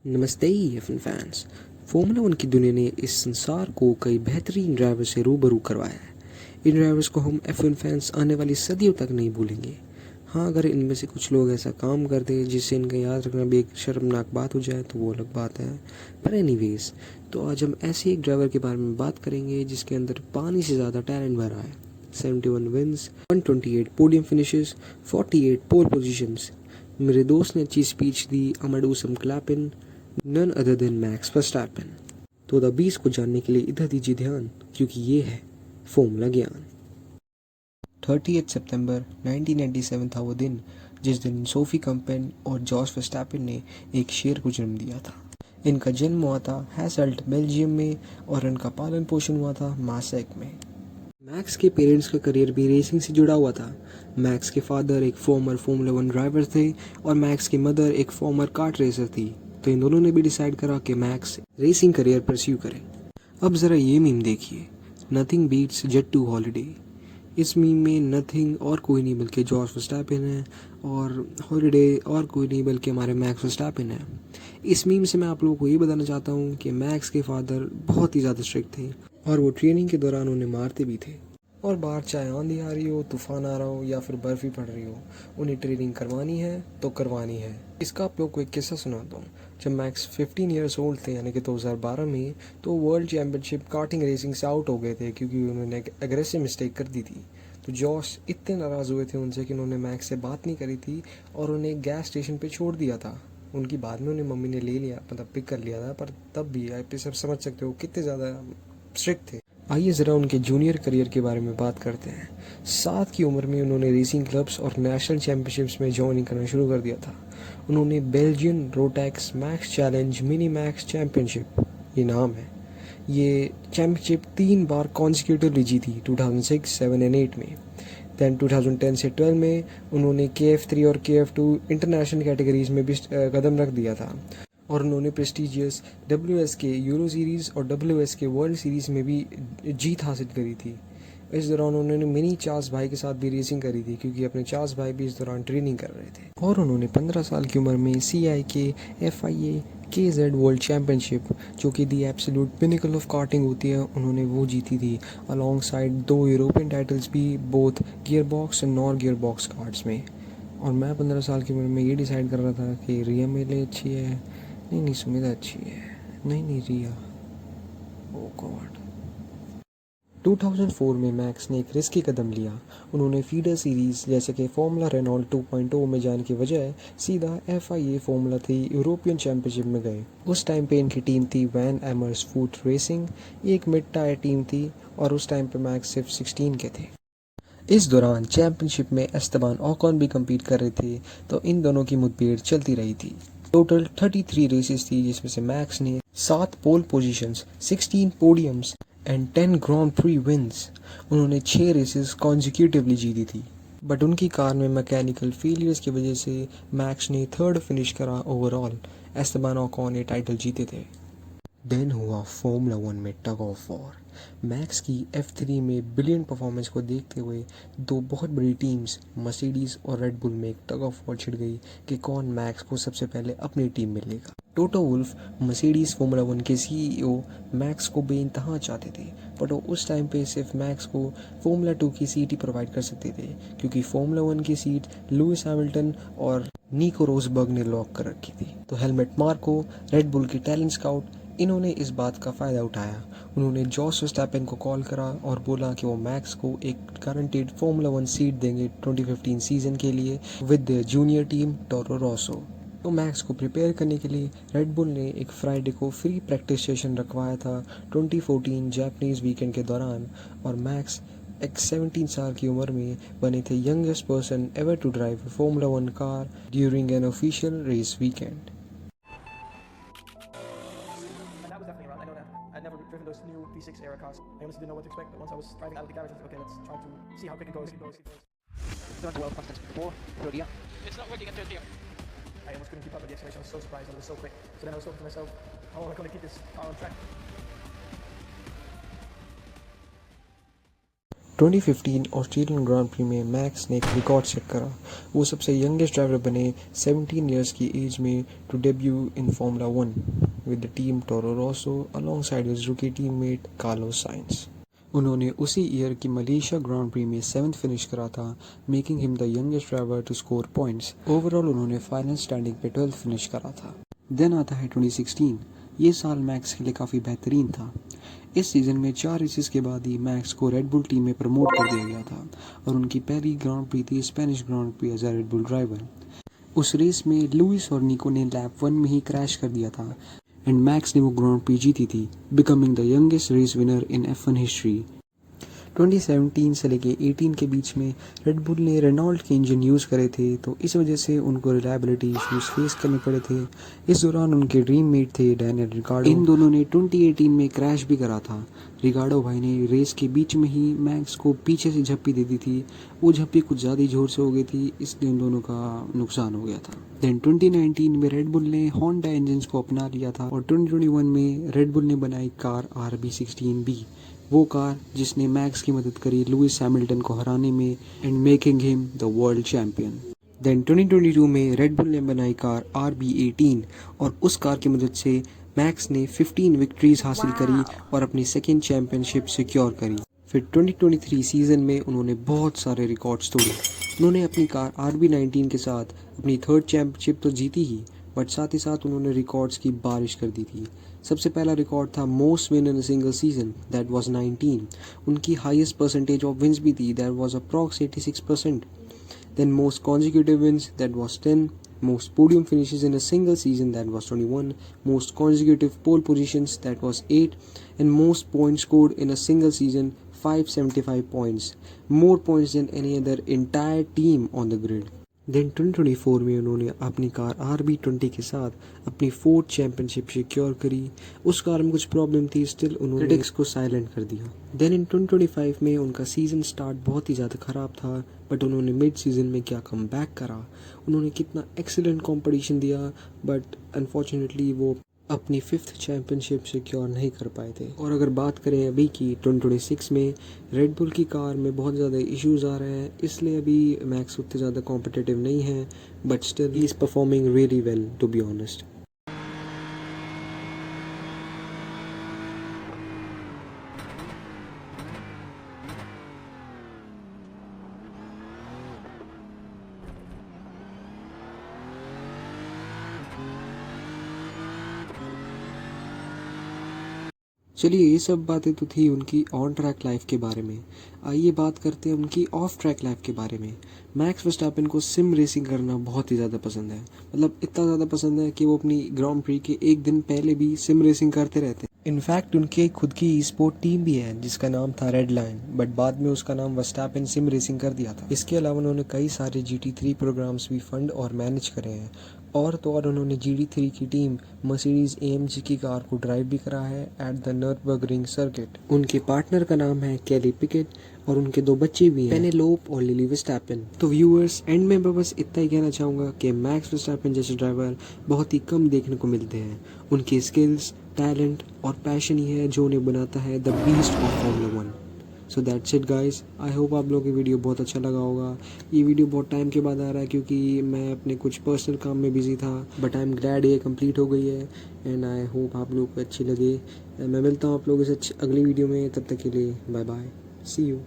नमस्ते F1 fans. Formula one की दुनिया ने इस संसार को कई बेहतरीन ड्राइवर से रूबरू करवाया है। इन ड्राइवर्स को हम F1 फैंस आने वाली सदियों तक नहीं भूलेंगे। हाँ, अगर इनमें से कुछ लोग ऐसा काम कर दें जिससे इनका याद रखना भी एक शर्मनाक बात हो जाए तो वो अलग बात है। पर एनीवेज, तो आज हम ऐसे एक ड्राइवर के बारे में बात करेंगे जिसके अंदर पानी से ज़्यादा टैलेंट भरा है। 71 wins, 128 podium finishes, 48 pole positions. मेरे दोस्त ने अच्छी स्पीच दी, and do some clapping, none other than Max Verstappen. तो द बीस को जानने के लिए इधर दीजिए ध्यान, क्योंकि ये है फॉर्मूला ज्ञान। 30 सितंबर 1997 था वो दिन जिस दिन सोफी कंपेन और जॉर्ज वर्स्टैपेन ने एक शेर को जन्म दिया था। इनका जन्म हुआ था हैसल्ट बेल्जियम में और इनका पालन पोषण हुआ था मासेक में। मैक्स के पेरेंट्स का करियर भी रेसिंग से जुड़ा हुआ था। मैक्स के फादर एक फॉर्मर फॉर्मूला वन ड्राइवर थे और मैक्स की मदर एक फॉर्मर कार्ट रेसर थी। तो इन दोनों ने भी डिसाइड करा कि मैक्स रेसिंग करियर परस्यू करे। अब ज़रा ये मीम देखिए, nothing beats Jet two holiday. इस मीम में नथिंग और कोई नहीं बल्कि जॉर्ज वर्स्टैपेन है और हॉलीडे और कोई नहीं बल्कि हमारे मैक्स वर्स्टैपेन है। इस मीम से मैं आप लोगों को ये बताना चाहता हूँ कि मैक्स के फादर बहुत ही ज़्यादा स्ट्रिक्ट थे और वो ट्रेनिंग के दौरान उन्हें मारते भी थे। और बाहर चाहे आंधी आ रही हो, तूफान आ रहा हो या फिर बर्फ़ी पड़ रही हो, उन्हें ट्रेनिंग करवानी है तो करवानी है। इसका आप लोग को एक किस्सा सुनाता हूँ। जब मैक्स 15 ईयर्स ओल्ड थे यानी कि 2012 में, तो वर्ल्ड चैम्पियनशिप कार्टिंग रेसिंग से आउट हो गए थे क्योंकि उन्होंने एक एग्रेसिव मिस्टेक कर दी थी। तो जॉश इतने नाराज़ हुए थे उनसे कि उन्होंने मैक्स से बात नहीं करी थी और उन्हें गैस स्टेशन पे छोड़ दिया था। उनकी बाद में उन्हें मम्मी ने ले लिया, मतलब पिक कर लिया था, पर तब भी आप सब समझ सकते हो कितने ज़्यादा स्ट्रिक्ट थे। आइए ज़रा उनके जूनियर करियर के बारे में बात करते हैं। 7 की उम्र में उन्होंने रेसिंग क्लब्स और नेशनल चैम्पियनशिप्स में ज्वाइनिंग करना शुरू कर दिया था। उन्होंने Belgian Rotax max challenge mini max championship, ये नाम है, ये चैम्पियनशिप 3 बार कॉन्सिक्यूटिवली जीती, 2006, 7 एंड 8 में। दैन 2010 से 12 में उन्होंने KF3 और KF2 इंटरनेशनल कैटेगरीज में भी कदम रख दिया था और उन्होंने प्रेस्टिजियस WSK यूरो सीरीज़ और WSK वर्ल्ड सीरीज़ में भी जीत हासिल करी थी। इस दौरान उन्होंने मिनी चार्ल्स भाई के साथ भी रेसिंग करी थी क्योंकि अपने चार्ल्स भाई भी इस दौरान ट्रेनिंग कर रहे थे। और उन्होंने 15 साल की उम्र में CIK FIA KZ world championship, जो कि the absolute pinnacle of karting होती है, उन्होंने वो जीती थी। अलॉन्ग साइड 2 यूरोपियन टाइटल्स भी, both gearbox and non gearbox karts में। और मैं 15 साल की उम्र में ये डिसाइड कर रहा था कि रिया मेरे लिए अच्छी है, नहीं सुमिता अच्छी है, नहीं रिया, ओ गॉड। 2004 में मैक्स ने एक रिस्की कदम लिया। उन्होंने फीडर सीरीज़ जैसे कि फॉर्मूला रेनॉल्ट 2.0 में जाने की बजाय सीधा FIA फॉर्मूला 3 यूरोपियन चैम्पियनशिप में गए। उस टाइम पे इनकी टीम थी वैन एमर्स फूड रेसिंग, एक मिड टायर टीम थी और उस टाइम पे मैक्स सिर्फ 16 के थे। इस दौरान चैम्पियनशिप में एस्तेबान ओकॉन भी कम्पीट कर रहे थे, तो इन दोनों की मुठभेड़ चलती रही थी। टोटल 33 रेसेस थी जिसमें से मैक्स ने 7 pole positions, 16 podiums and 10 grand prix wins. उन्होंने 6 रेसेस कॉन्जिक्यूटिवली जीती थी, बट उनकी कार में मैकेनिकल फेलियर्स की वजह से मैक्स ने 3rd फिनिश करा ओवरऑल। एस्तेबान ओकॉन ने टाइटल जीते थे। देन हुआ फॉर्मूला वन में टग ऑफ वॉर। मैक्स की F3 में ब्रिलियंट परफॉर्मेंस को देखते हुए दो बहुत बड़ी टीम्स मर्सिडीज और रेड बुल में एक टग ऑफ वॉर छिड़ गई कि कौन मैक्स को सबसे पहले अपनी टीम में लेगा। टोटो वुल्फ मर्सिडीज फॉर्मूला वन के CEO मैक्स को बेइंतहा चाहते थे, बट वो उस टाइम पे सिर्फ मैक्स को फॉर्मूला 2 की सीट ही प्रोवाइड कर सकते थे क्योंकि फॉर्मूला 1 की सीट लुइस हैमिल्टन और निको रोसबर्ग ने लॉक कर रखी थी। तो हेलमेट मार्को, रेड बुल की टैलेंट स्काउट, इन्होंने इस बात का फ़ायदा उठाया। उन्होंने जॉस वर्स्टैपेन को कॉल करा और बोला कि वो मैक्स को एक गारंटीड फॉर्मूला 1 सीट देंगे 2015 सीज़न के लिए with the junior team Toro Rosso. तो मैक्स को प्रिपेयर करने के लिए रेड बुल ने एक फ्राइडे को फ्री प्रैक्टिस सेशन रखवाया था 2014 जापानीज़ वीकेंड के दौरान, और मैक्स एक 17 साल की उम्र में बने थे youngest person ever to drive formula 1 car during an official race weekend. And that was definitely around. I know that. I'd never driven those new V6 era cars. I honestly didn't know what to expect, but once I was driving out of the garage, I was like, okay, let's try to see how quick it goes. Don't well fastest before, third year. It's not when you get third gear. I almost couldn't keep up with the acceleration. I was so surprised that it was so quick. So then I was talking to myself, how am I going to keep this car on track? 2015 Australian grand pre में max ने एक record set करा। वो सबसे youngest driver बने 17 years की age में to debut in Formula 1 with the team Toro Rosso alongside his rookie teammate Carlos Sainz. उन्होंने उसी ईयर की मलेशिया ग्रांड प्री में 7th फिनिश करा था, making him the youngest driver to score points. Overall उन्होंने final standing पे 12th finish करा था। देन आता है 2016। ये साल मैक्स के लिए काफ़ी बेहतरीन था। इस सीज़न में 4 रेसेस के बाद ही मैक्स को रेड बुल टीम में प्रमोट कर दिया गया था और उनकी पहली ग्रांड प्री थी Spanish Grand Prix as a Red Bull driver. उस रेस में लुइस और निको ने लैप 1 में ही क्रैश कर दिया था एंड मैक्स ने वो ग्रांड प्री जीती थी, becoming the youngest race winner in F1 history. 2017 से लेके 18 के बीच में रेड बुल ने रेनॉल्ट के इंजन यूज़ करे थे, तो इस वजह से उनको रिलायबिलिटी इश्यूज फेस करने पड़े थे। इस दौरान उनके ड्रीम मेट थे डैनियल रिकार्डो। इन दोनों ने 2018 में क्रैश भी करा था। रिकार्डो भाई ने रेस के बीच में ही मैक्स को पीछे से झप्पी दे दी थी। वो झप्पी कुछ ज़्यादा ही जोर से हो गई थी, इसलिए उन दोनों का नुकसान हो गया था। देन 2019 में रेड बुल ने होंडा इंजन्स को अपना लिया था और 2021 में रेड बुल ने बनाई कार RB16B, वो कार जिसने मैक्स की मदद करी लुइस हैमिल्टन को हराने में and making him the world champion. Then 2022 में रेड बुल ने बनाई कार RB18 और उस कार की मदद से मैक्स ने 15 विक्ट्रीज हासिल करी और अपनी सेकेंड चैंपियनशिप सिक्योर करी। फिर 2023 सीजन में उन्होंने बहुत सारे रिकॉर्ड्स तोड़े। उन्होंने अपनी कार RB19 के साथ अपनी 3rd चैंपियनशिप तो जीती ही, बट साथ ही साथ उन्होंने रिकॉर्ड्स की बारिश कर दी थी। सबसे पहला रिकॉर्ड था most win in a single season, that was 19। उनकी हाईएस्ट परसेंटेज ऑफ विंस भी थी, that was approx 86%। Then most consecutive wins, that was 10। Most podium finishes in a single season, that was 21। Most consecutive pole positions, that was 8। And most points scored in a single season, 575 points, more points than any other entire team on the grid. Then 2024 में उन्होंने अपनी car RB20 के साथ अपनी 4th championship secure करी। उस car में कुछ प्रॉब्लम थी, स्टिल उन्होंने क्रिटिक्स को साइलेंट कर दिया। देन इन 2025 में उनका सीजन स्टार्ट बहुत ही ज़्यादा ख़राब था, बट उन्होंने मिड सीजन में क्या कम बैक करा। उन्होंने कितना एक्सीलेंट कंपटीशन दिया, बट अनफॉर्चुनेटली वो अपनी 5th चैंपियनशिप सिक्योर नहीं कर पाए थे। और अगर बात करें अभी की 2026 में, रेड बुल की कार में बहुत ज़्यादा इश्यूज़ आ रहे हैं, इसलिए अभी मैक्स उतने ज़्यादा कॉम्पिटिटिव नहीं है, but still he is performing really well to be honest. चलिए, ये सब बातें तो थी उनकी ऑन ट्रैक लाइफ के बारे में। आइए बात करते हैं उनकी ऑफ ट्रैक लाइफ के बारे में। मैक्स वर्स्टैपेन को सिम रेसिंग करना बहुत ही ज़्यादा पसंद है। मतलब इतना ज़्यादा पसंद है कि वो अपनी ग्रांड प्री के एक दिन पहले भी सिम रेसिंग करते रहते हैं। इनफैक्ट उनके खुद की स्पोर्ट टीम भी है जिसका नाम था रेड लायन, बट बाद में उसका नाम वर्स्टैपेन सिम रेसिंग कर दिया था। इसके अलावा उन्होंने कई सारे GT3 प्रोग्राम्स भी फंड और मैनेज करे हैं। और तो और उन्होंने GT3 की टीम मर्सिडीज AMG की कार को ड्राइव भी करा है एट द नürburgring सर्किट। उनके पार्टनर का नाम है केली पिकेट और उनके 2 बच्चे भी हैं, पेनेलोप और लिली वर्स्टैपेन। तो व्यूअर्स, एंड में मैं बस इतना ही कहना चाहूँगा कि मैक्स वर्स्टैपेन जैसे ड्राइवर बहुत ही कम देखने को मिलते हैं। उनकी स्किल्स, टैलेंट और पैशन ही है जो उन्हें बनाता है the beast of formula 1। So that's it guys. I hope आप लोगों को वीडियो बहुत अच्छा लगा होगा। ये वीडियो बहुत टाइम के बाद आ रहा है क्योंकि मैं अपने कुछ पर्सनल काम में बिजी था, बट आई एम ग्लैड ये कंप्लीट हो गई है एंड आई होप आप लोगों को अच्छी लगे। मैं मिलता हूँ आप लोगों से अगली वीडियो में, तब तक के लिए बाय बाय, सी यू।